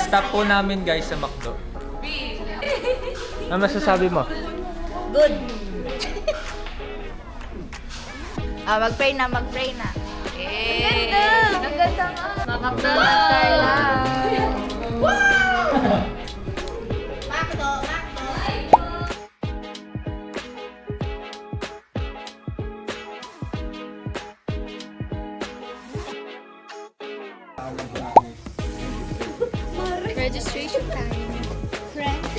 Stop po namin guys sa McDo. Ano masasabi mo? Good. Mag-pray na, mag-pray na. Ang ganda! Ang ganda nga! Makapda at Carla. Macdo, Macdo. Registration time. French.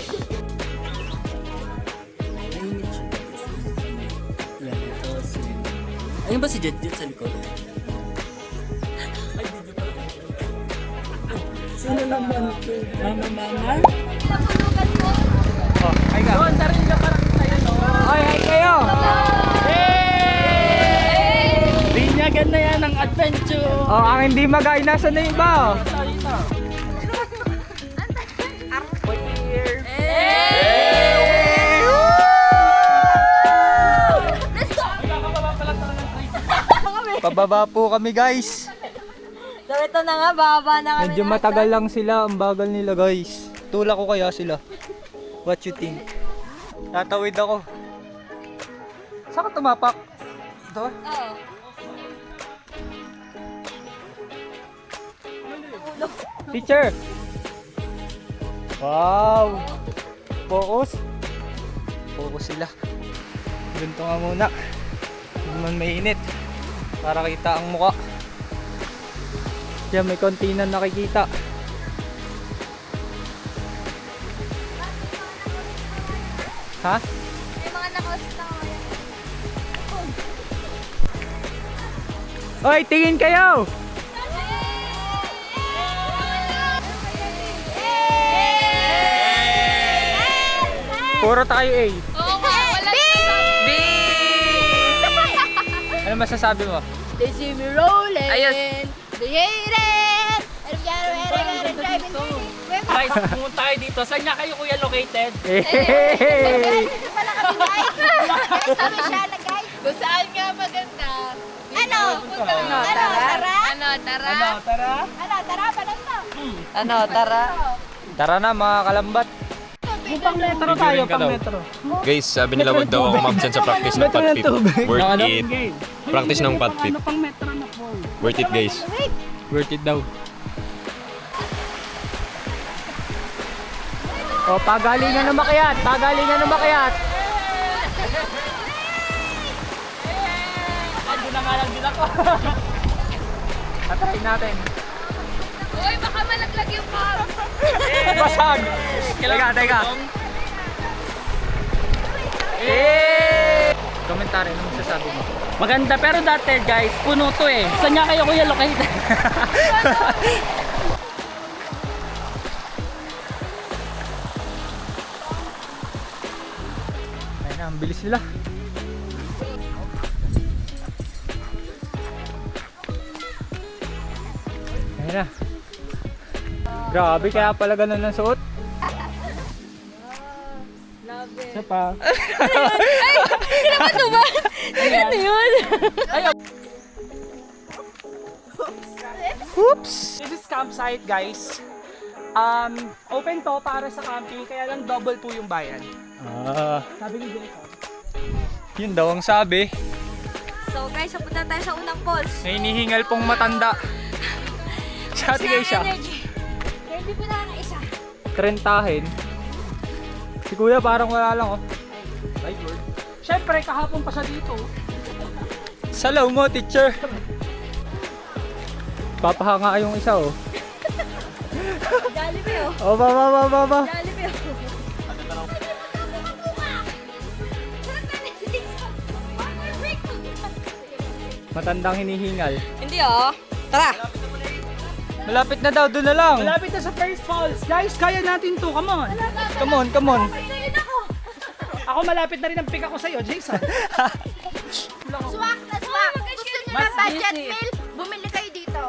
Ayun ba si Jet sa likod? Sino naman ito? Mama? Napulugan mo. Oh, hi ka. Doon, darin ka parang tayo. Hi, hi kayo! Binyagan na yan ang adventure. Oh, ang hindi magay, nasa na yung iba? Let's go! Pababa po kami guys. So ito na nga, baba na kami. Medyo matagal lang sila, ang bagal nila guys. Tulak ko kaya sila. What you think? Tatawid ako. Saan ka tumapak? Ito? Oo. Teacher! Wow! Focus! Focus sila. Ganito nga muna. Hindi naman mainit. Para kita ang muka. Yan, may konti na nakikita. Ha? May mga nakausap ako. Hoy, tingin kayo! Puro tayo A. Oo nga, wala B! Ano masasabi mo? They see me rolling. Ayos. They hate it. I'm driving. Guys, pumunta tayo dito. Saan nga kayo kuya located? Hey! Dito pala kami guys. Guys, kami siya na guys. Kung saan nga maganda. Ano? Tara? Ano, tara? Tara. Ano, tara? Palang to. Ano, tara. Tara na mga kalambat. Pang metro tayo, pang metro. Guys, sabi nila wag daw ako umabsent sa practice ng patpit. Worth Ano? it. Practice ng patpit. Ano pang metro na po? Worth it guys. Worth it daw. O, pagalingan na makiat. Pagalingan na makiat. Ando na nga lang din ako. Patayin natin. Uy, baka malaglag yung car. Basag! Teka. Eh! Komentary, ano masasabi mo? Maganda pero dati guys, puno to eh. Saan nga kayo kuya located? Ayun na, ang bilis nila. Ayun na. Grabe, kaya pala ganun ang suot. Isa pa. Ano ba? Ano yun? Oops! This is campsite guys. Open to para sa camping, kaya lang double po yung bayan. Sabi ni Jason. Yun daw ang sabi. So guys, napunta tayo sa unang falls. May hinihingal pong matanda. Sa tingay siya. Ready po na isa. Trentahin. Si kuya parang wala lang oh. Siyempre, kahapon pa siya dito. Salaw mo, teacher. Papahanga yung isa oh. Jollibee oh. Oh, baba. Jollibee oh. Matandang hinihingal. Hindi oh. Tara. Malapit na daw, doon na lang. Malapit na sa first falls. Guys, kaya natin to. Come on. Come on. Ayun ako. Ako malapit na rin ang pick ako sa'yo, Jason. Swak na swak. Gusto niyo ng budget meal? Bumili kayo dito.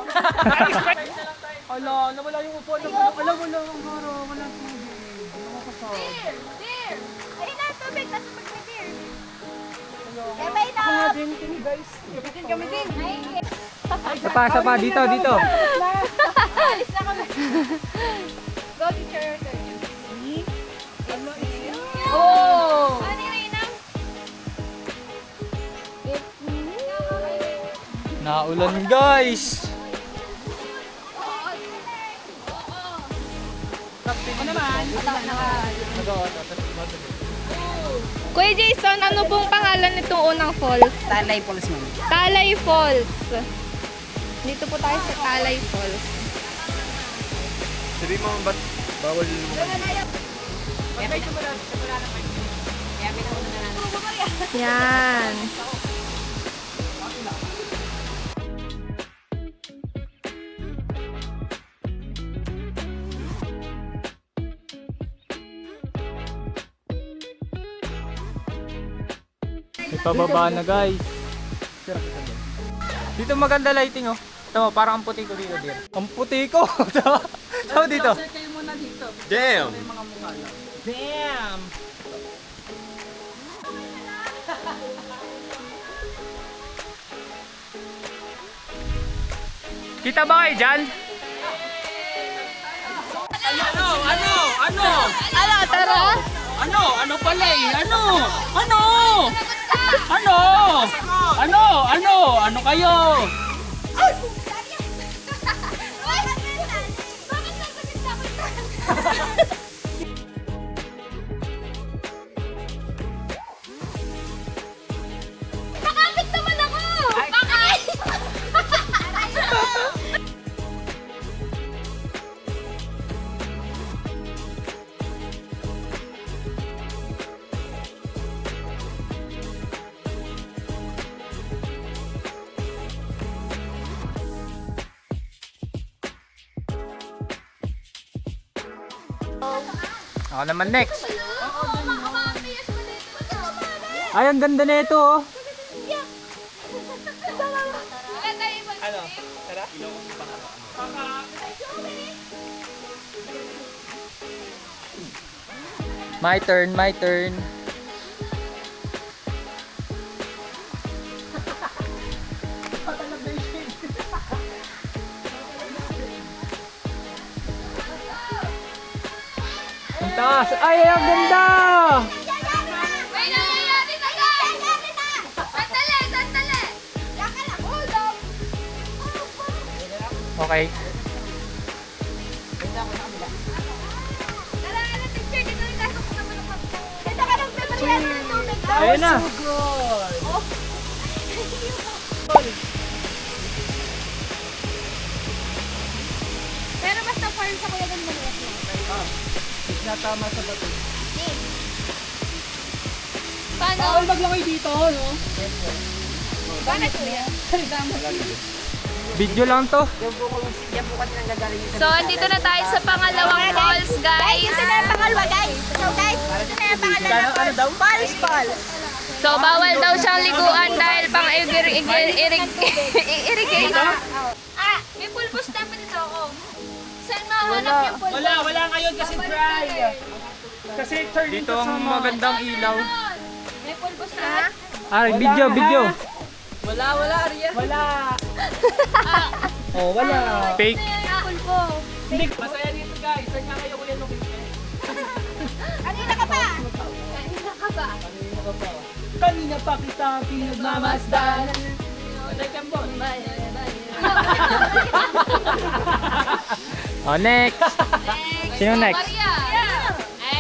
Ala, nawala yung upuan. Wala, ang garo. Wala tubig. Dear. Ayun na, tubig. Nasa pag dear. Sabay na. Mga drinking guys. Bitin kami din. Isa pa, dito. Alis na kami. Go teacher your turn. Oh! Ano yung inang? Naulan guys. Ano naman? Kuya Jason, ano pong pangalan nitong unang falls? Talay Falls man. Talay Falls. Dito po tayo sa Talay Falls. Sabi mo, ba't bawal Yan. May pababa na guys. Dito maganda lighting oh. Tama, parang ang puti ko dito dear. Ang puti ko! Tama dito. Kayo muna dito. Damn! May mga mukha lang. Damn! Kita ba kayo dyan? Ano? Ano, tara? Ano pala eh? Ano kayo? Nakakit naman ako! Bakit? Ako naman next. Ay, ang ganda na ito oh. Ano? Tara? My turn, my turn. Ang taas. Ay, ang ganda! May nangyayari na guys! Sandali! Yaka lang, hold up! Okay. Tara, teacher, dito yung gasok ko naman ako. Dito ka lang prepare ng tubig. Ayun na. Pero basta farm sa kuya doon maliit lang. Natama sa bato. Paano? Bawal maglakay dito, no? Paano kuya? Video lang to. Yan po kasi nanggagaling yung So, andito na tayo sa pangalawang falls, guys. Ito na yung pangalawa, guys. So, guys, ito na yung pangalawang falls. Falls. So, bawal daw siyang liguan dahil pang irrigate. Ah, may pulbos dapat ito ako. Saan mahanap yung pulbos? Wala ngayon kasi dry. Kasi turn Dito into ang summer. magandang ilaw. May pulbos na? Ah, video. Wala. Oh, wala. Fake. Pulbo. Hindi, masaya dito guys. Saan nga kayo kuya location? Kanina ka pa? Kanina ka ba? Kanina pa kita pinagmamasdan. Nagkambon. Oh, next. Sino next? Maria.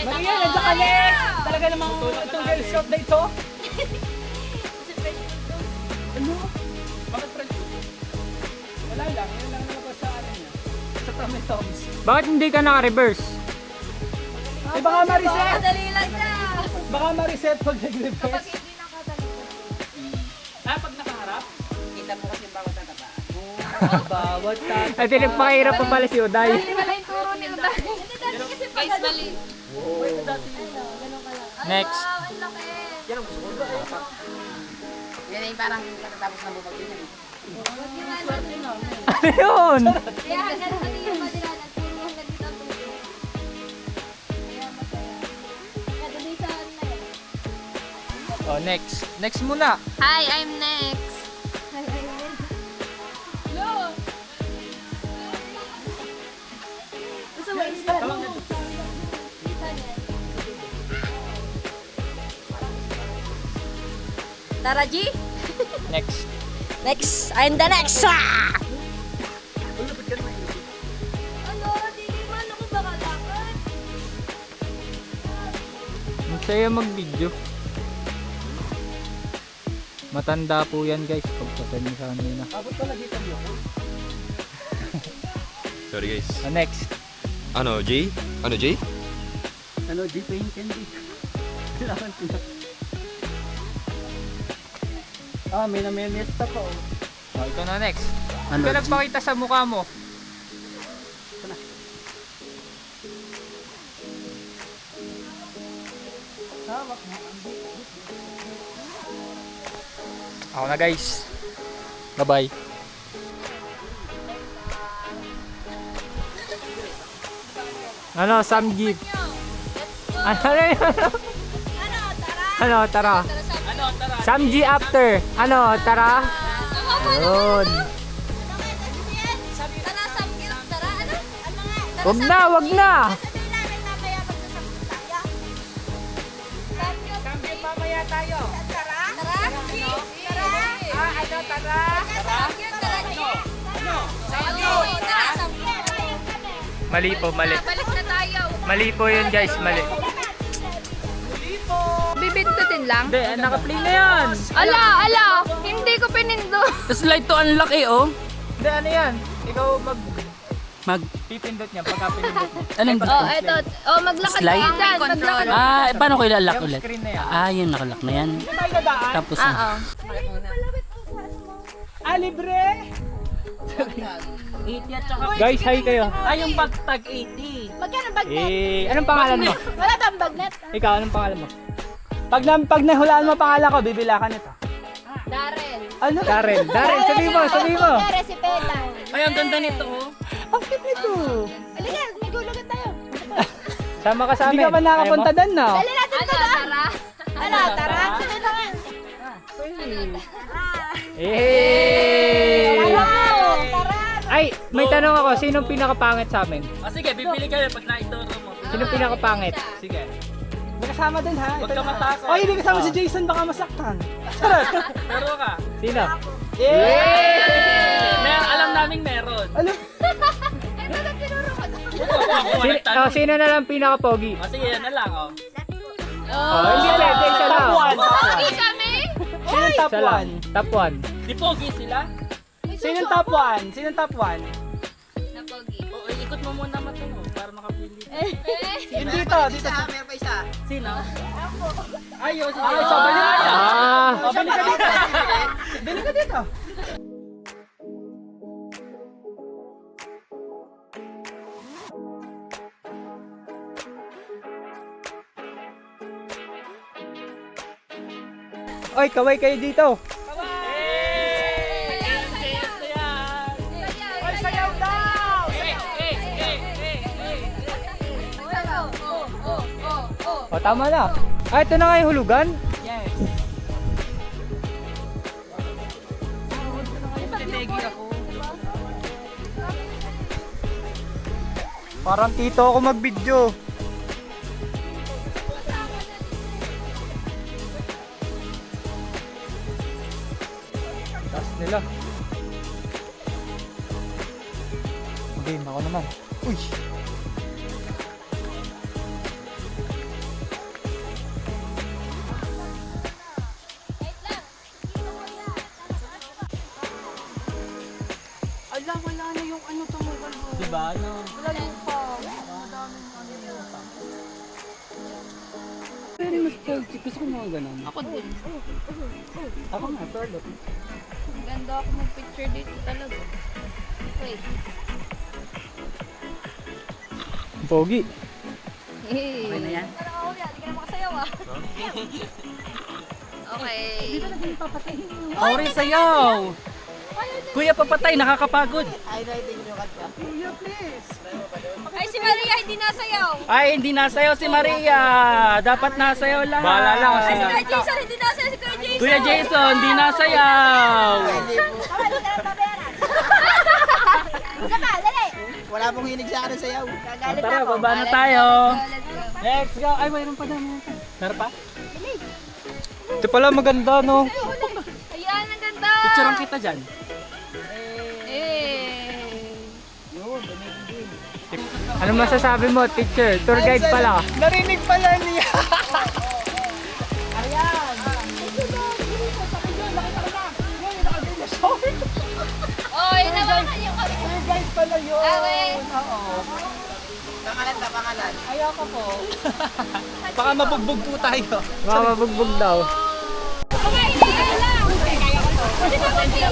Maria, nandiyan ka next! Talaga namang itong Girl Scout na ito. Ano? Bakit friend ko? Wala lang, yun lang nalabas sa ano niya. Sa Tommy. Bakit hindi ka naka-reverse? Eh baka ma-reset! Madali lang na. Baka ma-reset pag nag-reverse. Pag hindi nakadali. Pag nakaharap? Kita mo kasi yung bawat tataba. Bawat Ay, pinagpakahirap pa pala si Uday. Hindi pala yung turo ni Uday. Guys, mali. Next. Wow, ang laki. Yan ang gusto ko. Yan yung parang katatapos na bumag din yan. Ano yun? Kaya hanggang pati yung madilanan, puro hanggang dito ang tubig. Kaya masaya. Kaya dali sa ano na yan. Oh, next. Next muna. Hi, I'm next. Hello. Gusto mo, Tara, G. Next. Next. I'm the next. Ano? Di man ako bakalakad. Masaya mag-video. Matanda po yan guys. Pagpasan niyo sa kanina. Sorry guys. Next. Ano, Jay? Ano, Jay? Ano, G paint candy. Kailangan ko na. May namiesta pa oh. Oh, ito na next. Ano, Ano ka nagpakita sa mukha mo? Ako na guys. Bye-bye. Ano, Sam Jeep? Ano yun? Ano, tara. Sam G after. Ano, tara. Yun. Tara, samgil. Tara, ano? Ano nga? Wag na, wag na. Sabihin namin mamaya magsasamgil tayo. Samgil mamaya tayo. Tara? Tara? Tara? Ano, tara? Samgil, tara, G. Ano? Samgil. Tara, samgil. Mali po, mali. Balik na tayo. Mali po yun guys, mali. Bibindutin lang? Hindi, naka-play na yan. Ala, hindi ko pinindo. Tapos light to unlock eh, oh. Hindi, ano yan? Ikaw Mag... pipindot niya pagka pinindot mo. Anong Oh, eto. Oh, maglakad Slide? tayo dyan. Maglakad. paano ko ilalak Yung ulit? screen na yan. Yung nakalak na yan. Tapos Oo. libre! 80 at saka... Guys, hi kayo. yung pagtag 80. Magkano bagnet? Anong pangalan mo? Wala bang bagnet? Ikaw, anong pangalan mo? Pag nahulaan mo pangalan ko, bibila ka nito. Darren. Ano? Darren, sabi mo. Darren, si Peta. Ay, ang ganda nito, oh. Ang cute nito. Halika, may gulugan tayo. Sama ka sa amin. Hindi ka pa nakapunta doon, no? Dali natin to doon. Ano, tara? Sunod na nga. Tara. Ay, may tanong ako. Sinong pinakapangit sa amin? Sige, bibili kayo pag naituro mo. Sinong pinakapangit? Sige. May kasama din ha. Huwag ka matakot. Oh, hindi kasama si Jason. Baka masaktan. Pero ka. Sino? Alam naming meron. Ano? Ito na tinuro ko. Sino na lang pinaka-pogi? Sige, yan na lang, oh. Oh, hindi pwede. Isa lang. Pogi kami? Sino top 1? Top 1. Di pogi sila? Sino top 1? Sino top 1? Na pogi. O, ikot mo muna matungo para makapili. Yung dito. Meron pa isa. Sino? Ay, Ay, sabay na. Bili ka dito. Bili ka dito. Oy, kaway kayo dito. Sayaw daw! O, tama na. Ay, ito na nga yung hulugan. Yes. Titegi ako. Parang tito ako mag-video. Taas nila. Game ako naman. Uy! Ala, wala na yung ano tumugal mo. Diba? Ano? Wala yung pa. Pero mas pogi. Gusto ko mga ganun. Ako din. Ako nga, Charlotte. Ganda ako mag-picture dito talaga. Wait. Pogi. Okay na yan? Hindi ka na makasayaw ah. Okay. Ori sayaw! Kuya, papatay, nakakapagod. Ay, si Maria hindi nasayaw. Ay, hindi nasayaw si Maria. Dapat nasayaw lahat. Bahala lang Ay, si Kuya Jason hindi nasayaw. Si Kuya Jason. Kuya Jason, hindi nasayaw. Hindi ka na taberan. Isa pa, dali. Wala pong hinig sa akin ng sayaw. Gagalit Tara, ako. baba na tayo. Let's go. Let's go. Ay, mayroon pa dami. Meron pa? Ito pala maganda, no? Ayun, Picturean kita dyan. Ano masasabi mo, teacher? Tour guide pala. Narinig pala niya. Oh, inawakan yung kami. Guys pala yun. Okay. Pangalan. Ayoko po. Baka mabugbog po tayo. Mga mabugbog daw. Okay, hindi lang. Hindi ba ba siya?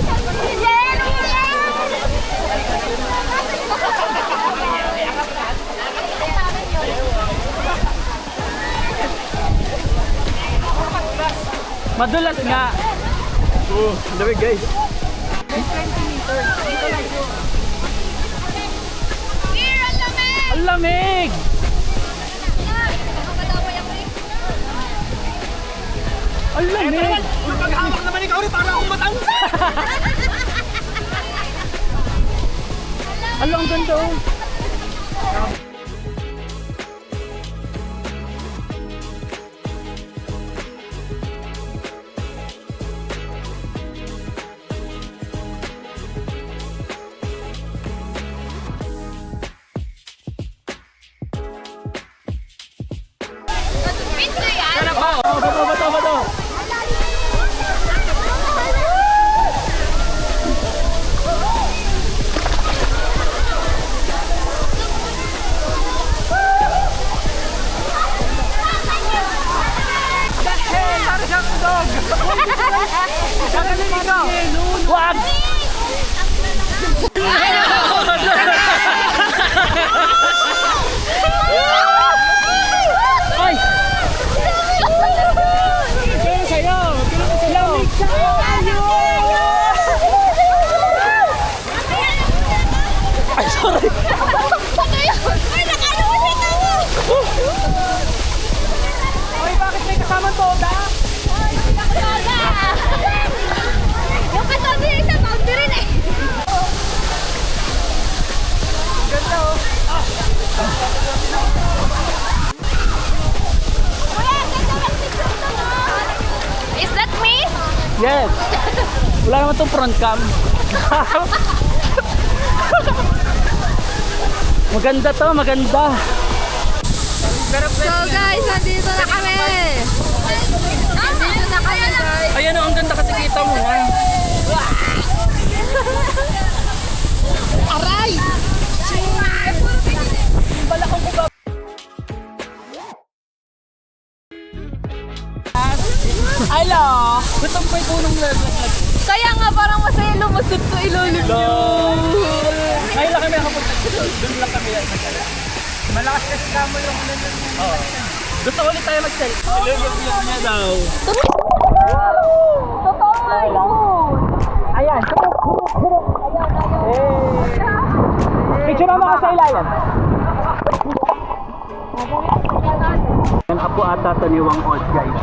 Madulas nga. Dami guys. Here, ang lamig! Ang lamig! Ang lamig! Maghawak naman ikaw rin para akong matang. Ala, ang ganda oh. Pinto yan! Bato. Gagaling ikaw! Wag! Ay! Ganun sa'yo! Lamig sa'yo! Ay, sorry! Ano yun? Ay, nakalunit ako! Ay, bakit may kasamang toda? Lola! Yung katabi yung isa, boundary rin eh. Ganda oh! Kuya, ganda ng picture to, no? Is that me? Yes! Wala naman itong front cam. Maganda to, maganda. So guys, nandito na kami. Nandito na kami guys. Ayan o, ang ganda kasi kita mo na. Aray! Balakang ko ba? Hello! Gutom pa yung punong laglag. Kaya nga parang masaya lumusot sa ilalim niyo. Ngayon lang kami nakapunta dito. Doon lang kami yan. Malakas kasi kamo yung ano nun. Oo. Gusto ulit tayo mag-selfie. Ilulog niya daw. Totoo nga yun. Ayan. Picture mo ka sa ilayan. Yan apo ata sa Liwang Old guys.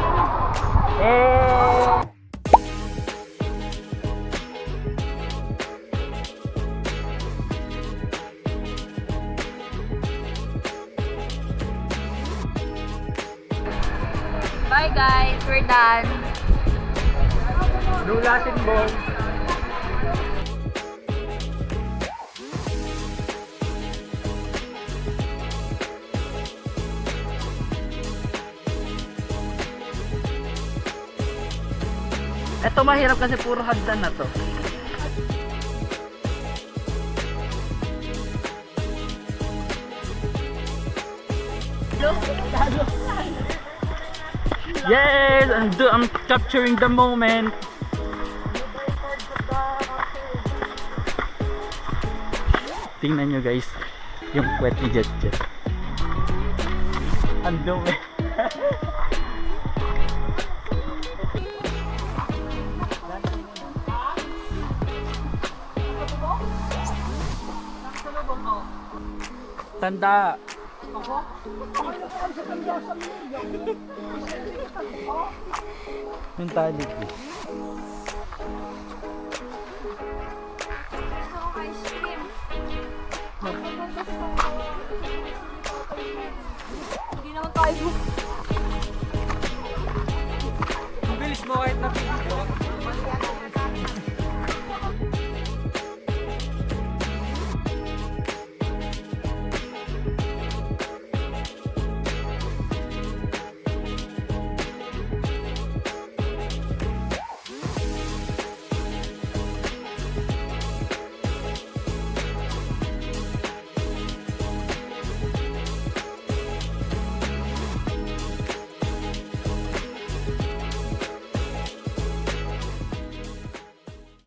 Bye guys, we're done. Lulatin ball. Ito mahirap kasi puro hagdan na to. Yes! I'm capturing the moment. Tingnan nyo guys, yung puwet ni Jet Jet. Ang dumi. Tanda. Yung tali.